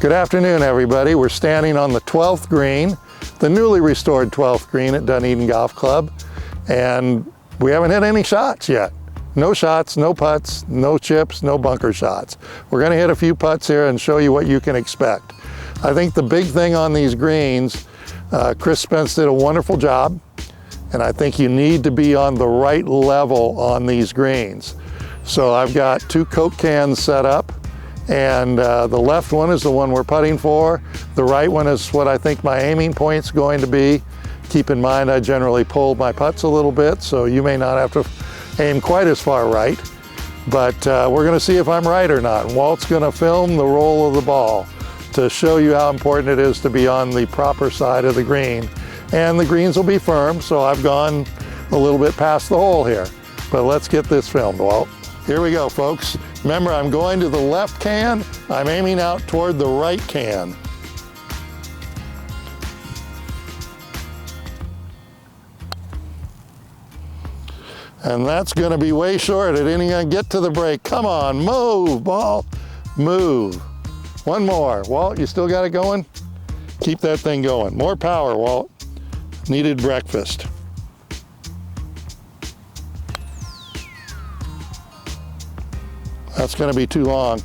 Good afternoon, everybody. We're standing on the 12th green, the newly restored 12th green at Dunedin Golf Club, and we haven't hit any shots yet. No shots, no putts, no chips, no bunker shots. We're going to hit a few putts here and show you what you can expect. I think the big thing on these greens, Chris Spence did a wonderful job, and I think you need to be on the right level on these greens. So I've got 2 Coke cans set up, and the left one is the one we're putting for. The right one is what I think my aiming point's going to be. Keep in mind I generally pull my putts a little bit, so you may not have to aim quite as far right, but we're going to see if I'm right or not. And Walt's going to film the roll of the ball to show you how important it is to be on the proper side of the green. And the greens will be firm, so I've gone a little bit past the hole here. But let's get this filmed, Walt. Here we go, folks. Remember, I'm going to the left can. I'm aiming out toward the right can. And that's going to be way short. It ain't going to get to the break. Come on, move, ball, move. One more. Walt, you still got it going? Keep that thing going. More power, Walt. Needed breakfast. That's going to be too long.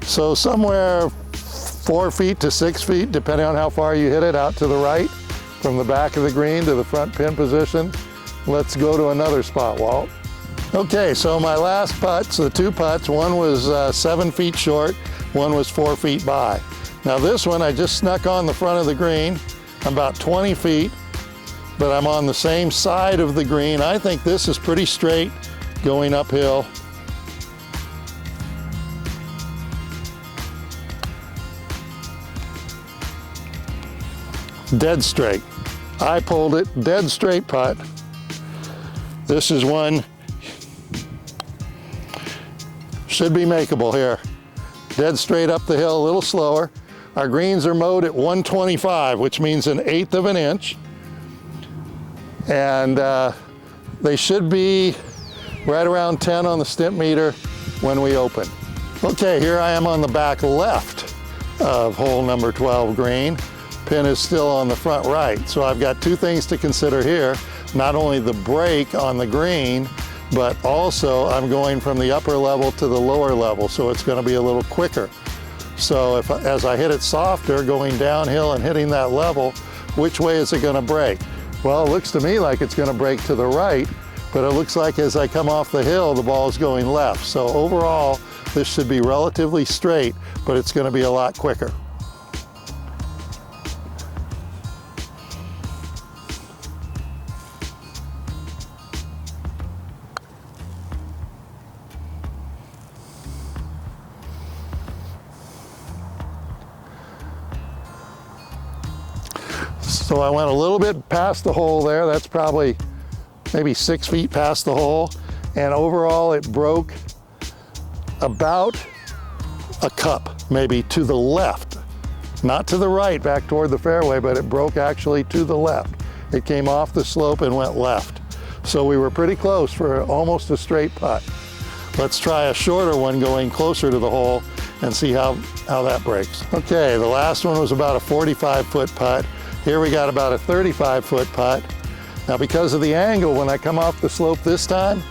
So somewhere 4 feet to 6 feet, depending on how far you hit it, out to the right, from the back of the green to the front pin position. Let's go to another spot, Walt. Okay, so my last putts, the 2 putts, one was 7 feet short, one was 4 feet by. Now this one I just snuck on the front of the green. I'm about 20 feet, but I'm on the same side of the green. I think this is pretty straight going uphill. Dead straight. I pulled it, dead straight putt. This is one, should be makeable here. Dead straight up the hill, a little slower. Our greens are mowed at 125, which means 1/8 of an inch. And they should be right around 10 on the stimp meter when we open. Okay, here I am on the back left of hole number 12 green. Pin is still on the front right. So I've got 2 things to consider here. Not only the break on the green, but also I'm going from the upper level to the lower level, so it's going to be a little quicker. So as I hit it softer, going downhill and hitting that level, which way is it going to break? Well, it looks to me like it's going to break to the right, but it looks like as I come off the hill, the ball is going left. So overall, this should be relatively straight, but it's going to be a lot quicker. So I went a little bit past the hole there. That's probably maybe 6 feet past the hole. And overall it broke about a cup, maybe to the left. Not to the right, back toward the fairway, but it broke actually to the left. It came off the slope and went left. So we were pretty close for almost a straight putt. Let's try a shorter one going closer to the hole and see how that breaks. Okay, the last one was about a 45-foot putt. Here we got about a 35-foot putt. Now because of the angle, when I come off the slope this time,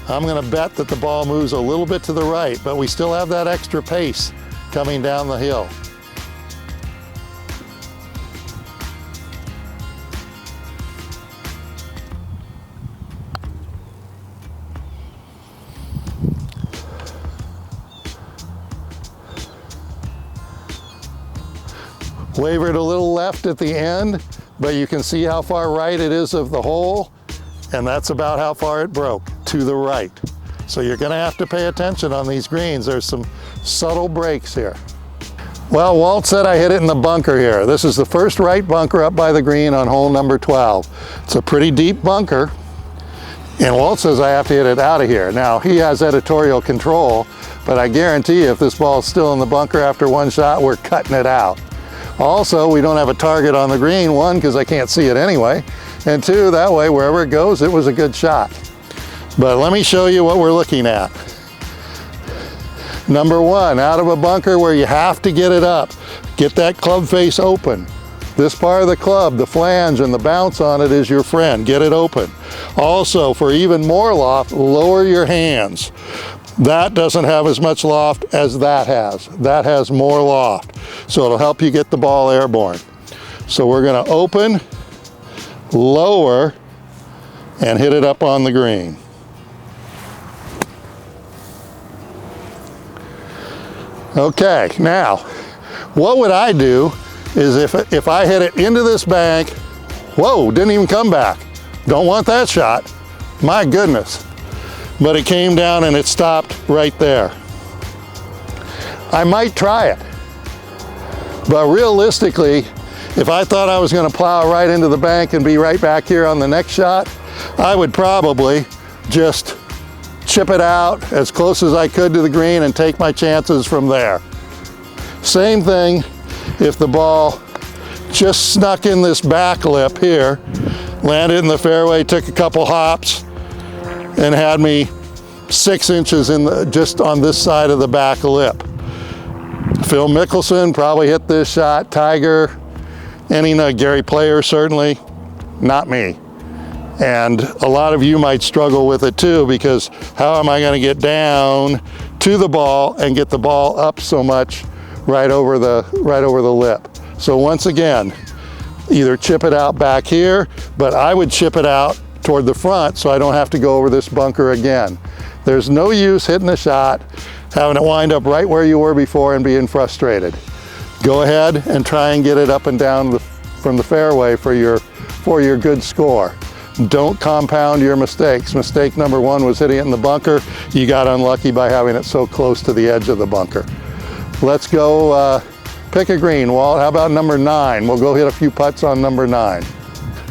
I'm going to bet that the ball moves a little bit to the right, but we still have that extra pace coming down the hill. Wavered a little left at the end, but you can see how far right it is of the hole, and that's about how far it broke, to the right. So you're going to have to pay attention on these greens. There's some subtle breaks here. Well, Walt said I hit it in the bunker here. This is the first right bunker up by the green on hole number 12. It's a pretty deep bunker, and Walt says I have to hit it out of here. Now, he has editorial control, but I guarantee you if this ball's still in the bunker after one shot, we're cutting it out. Also, we don't have a target on the green, 1, because I can't see it anyway, and 2, that way, wherever it goes, it was a good shot. But let me show you what we're looking at. Number one, out of a bunker where you have to get it up, get that club face open. This part of the club, the flange and the bounce on it is your friend. Get it open. Also, for even more loft, lower your hands. That doesn't have as much loft as that has. That has more loft. So it'll help you get the ball airborne. So we're going to open, lower, and hit it up on the green. Okay, now, what would I do is if I hit it into this bank, whoa, didn't even come back. Don't want that shot. My goodness. But it came down and it stopped right there. I might try it. But realistically, if I thought I was going to plow right into the bank and be right back here on the next shot, I would probably just chip it out as close as I could to the green and take my chances from there. Same thing if the ball just snuck in this back lip here, landed in the fairway, took a couple hops, and had me 6 inches just on this side of the back lip. Phil Mickelson probably hit this shot. Tiger, Gary Player certainly, not me. And a lot of you might struggle with it too, because how am I going to get down to the ball and get the ball up so much right over the lip? So once again, either chip it out back here, but I would chip it out toward the front so I don't have to go over this bunker again. There's no use hitting a shot, having it wind up right where you were before and being frustrated. Go ahead and try and get it up and down from the fairway for your good score. Don't compound your mistakes. Mistake number one was hitting it in the bunker. You got unlucky by having it so close to the edge of the bunker. Let's go pick a green, Walt. How about number 9? We'll go hit a few putts on number 9.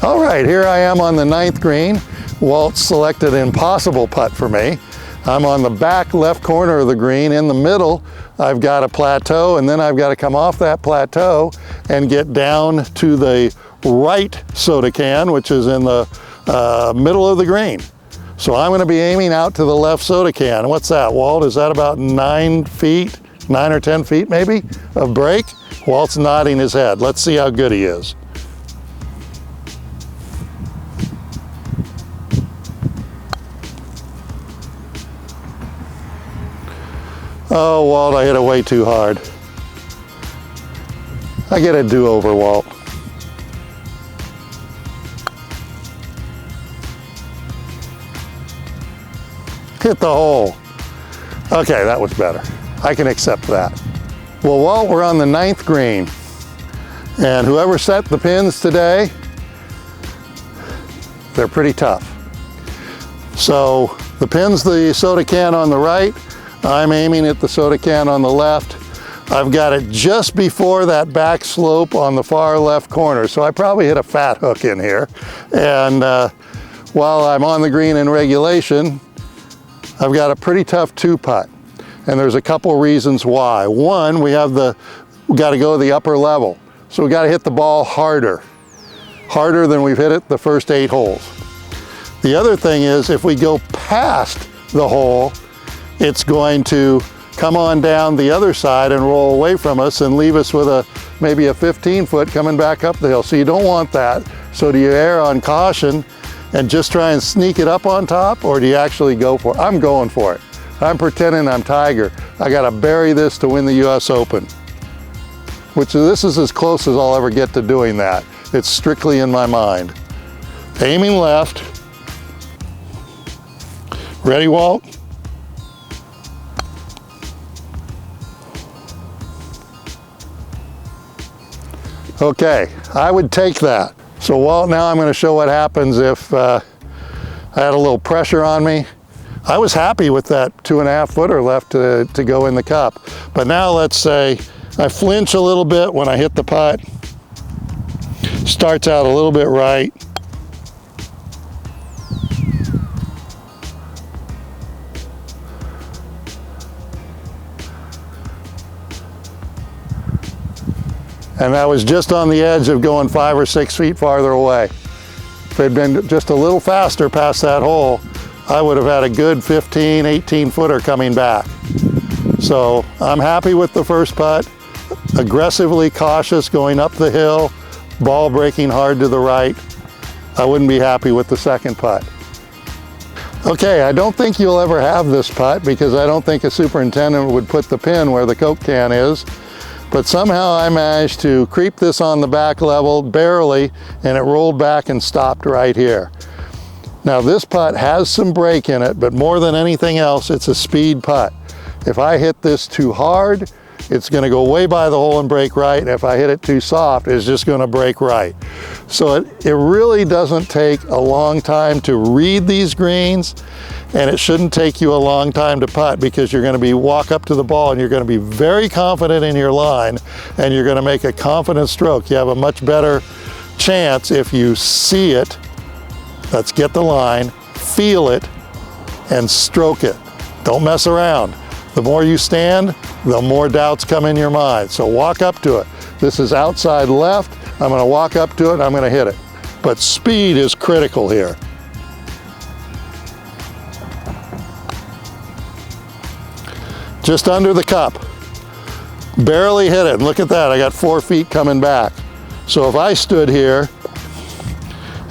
All right, here I am on the 9th green. Walt selected an impossible putt for me. I'm on the back left corner of the green. In the middle, I've got a plateau, and then I've got to come off that plateau and get down to the right soda can, which is in the middle of the green. So I'm going to be aiming out to the left soda can. What's that, Walt? Is that about 9 feet, 9 or 10 feet maybe, of break? Walt's nodding his head. Let's see how good he is. Oh, Walt, I hit it way too hard. I get a do-over, Walt. Hit the hole. Okay, that was better. I can accept that. Well, Walt, we're on the 9th green. And whoever set the pins today, they're pretty tough. So the pin's the soda can on the right. I'm aiming at the soda can on the left. I've got it just before that back slope on the far left corner. So I probably hit a fat hook in here. And while I'm on the green in regulation, I've got a pretty tough 2-putt. And there's a couple reasons why. One, we got to go to the upper level. So we got to hit the ball harder than we've hit it the first 8 holes. The other thing is, if we go past the hole, it's going to come on down the other side and roll away from us and leave us with maybe a 15-foot coming back up the hill. So you don't want that. So do you err on caution and just try and sneak it up on top, or do you actually go for it? I'm going for it. I'm pretending I'm Tiger. I got to bury this to win the US Open. This is as close as I'll ever get to doing that. It's strictly in my mind. Aiming left. Ready, Walt? Okay, I would take that. So Walt, now I'm going to show what happens if I had a little pressure on me. I was happy with that 2.5 footer left to go in the cup. But now let's say I flinch a little bit when I hit the putt. Starts out a little bit right. And that was just on the edge of going 5 or 6 feet farther away. If they'd been just a little faster past that hole, I would have had a good 15, 18 footer coming back. So I'm happy with the first putt. Aggressively cautious going up the hill, ball breaking hard to the right. I wouldn't be happy with the second putt. Okay, I don't think you'll ever have this putt because I don't think a superintendent would put the pin where the Coke can is. But somehow I managed to creep this on the back level barely, and it rolled back and stopped right here. Now this putt has some break in it, but more than anything else, it's a speed putt. If I hit this too hard, it's going to go way by the hole and break right. And if I hit it too soft, it's just going to break right. So it really doesn't take a long time to read these greens, and it shouldn't take you a long time to putt because you're going to walk up to the ball and you're going to be very confident in your line, and you're going to make a confident stroke. You have a much better chance if you see it. Let's get the line, feel it, and stroke it. Don't mess around. The more you stand, the more doubts come in your mind. So walk up to it. This is outside left. I'm going to walk up to it and I'm going to hit it. But speed is critical here. Just under the cup. Barely hit it. And look at that. I got 4 feet coming back. So if I stood here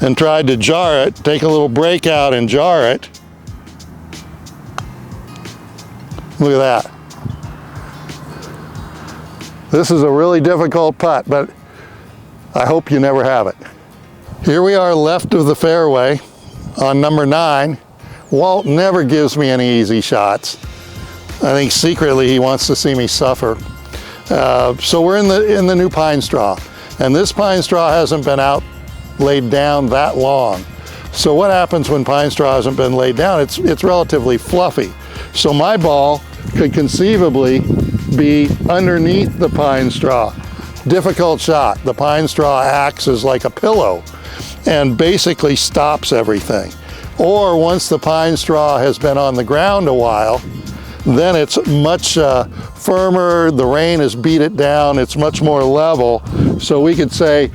and tried to jar it, take a little break out and jar it, look at that. This is a really difficult putt, but I hope you never have it. Here we are left of the fairway on number 9. Walt never gives me any easy shots. I think secretly he wants to see me suffer. So we're in the new pine straw, and this pine straw hasn't been out laid down that long. So what happens when pine straw hasn't been laid down? It's relatively fluffy. So my ball could conceivably be underneath the pine straw. Difficult shot. The pine straw acts as like a pillow and basically stops everything. Or once the pine straw has been on the ground a while, then it's much firmer, the rain has beat it down, it's much more level. So we could say,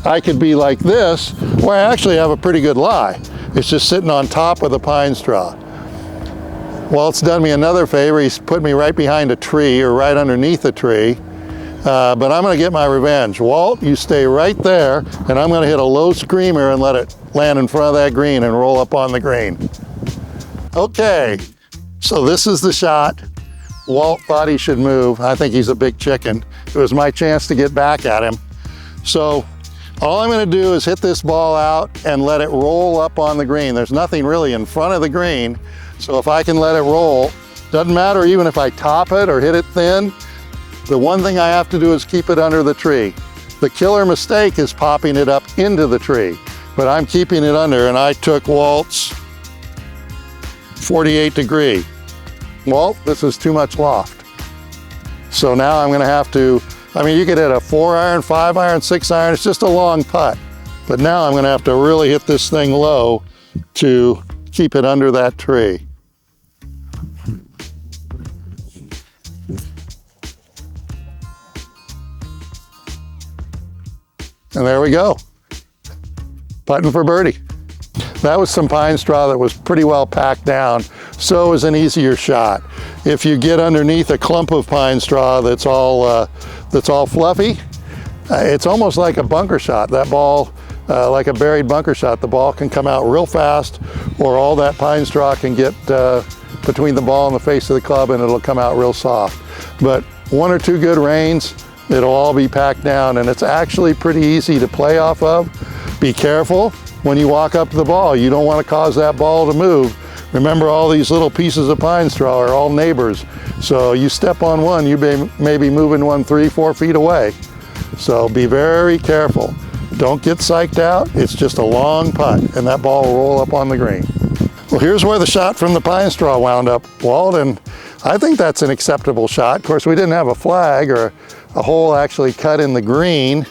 I could be like this, where I actually have a pretty good lie. It's just sitting on top of the pine straw. Walt's done me another favor. He's put me right behind a tree or right underneath a tree. But I'm going to get my revenge. Walt, you stay right there, and I'm going to hit a low screamer and let it land in front of that green and roll up on the green. Okay, so this is the shot. Walt thought he should move. I think he's a big chicken. It was my chance to get back at him. So all I'm going to do is hit this ball out and let it roll up on the green. There's nothing really in front of the green. So if I can let it roll, doesn't matter even if I top it or hit it thin, the one thing I have to do is keep it under the tree. The killer mistake is popping it up into the tree, but I'm keeping it under, and I took Walt's 48 degree. Walt, this is too much loft. So now I'm gonna have to, I mean, you could hit a 4-iron, 5-iron, 6-iron, it's just a long putt. But now I'm gonna have to really hit this thing low to keep it under that tree. And there we go, putting for birdie. That was some pine straw that was pretty well packed down, so it was an easier shot. If you get underneath a clump of pine straw that's all fluffy, it's almost like a bunker shot. That ball, like a buried bunker shot, the ball can come out real fast, or all that pine straw can get between the ball and the face of the club, and it'll come out real soft. But 1 or 2 good rains, it'll all be packed down, and it's actually pretty easy to play off of. Be careful when you walk up to the ball. You don't want to cause that ball to move. Remember, all these little pieces of pine straw are all neighbors. So you step on one, you may be moving one 3-4 feet away. So be very careful. Don't get psyched out. It's just a long putt, and that ball will roll up on the green. Well, here's where the shot from the pine straw wound up, Walt, and I think that's an acceptable shot. Of course, we didn't have a flag or a hole actually cut in the green.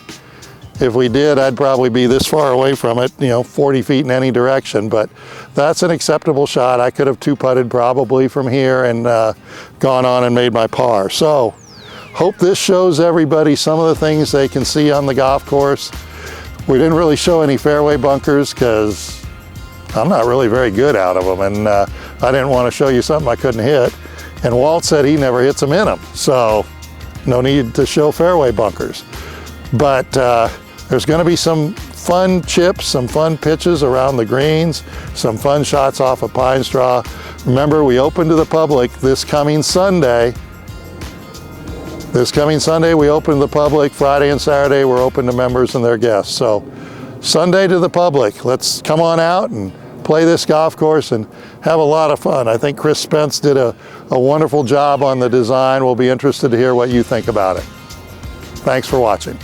If we did, I'd probably be this far away from it, 40 feet in any direction, but that's an acceptable shot. I could have 2-putted probably from here and gone on and made my par. So, hope this shows everybody some of the things they can see on the golf course. We didn't really show any fairway bunkers because I'm not really very good out of them, and I didn't want to show you something I couldn't hit. And Walt said he never hits them in them, so no need to show fairway bunkers. But there's going to be some fun chips, some fun pitches around the greens, some fun shots off of pine straw. Remember, we open to the public this coming Sunday. This coming Sunday, we open to the public. Friday and Saturday, we're open to members and their guests. So Sunday to the public. Let's come on out and play this golf course and have a lot of fun. I think Chris Spence did a wonderful job on the design. We'll be interested to hear what you think about it. Thanks for watching.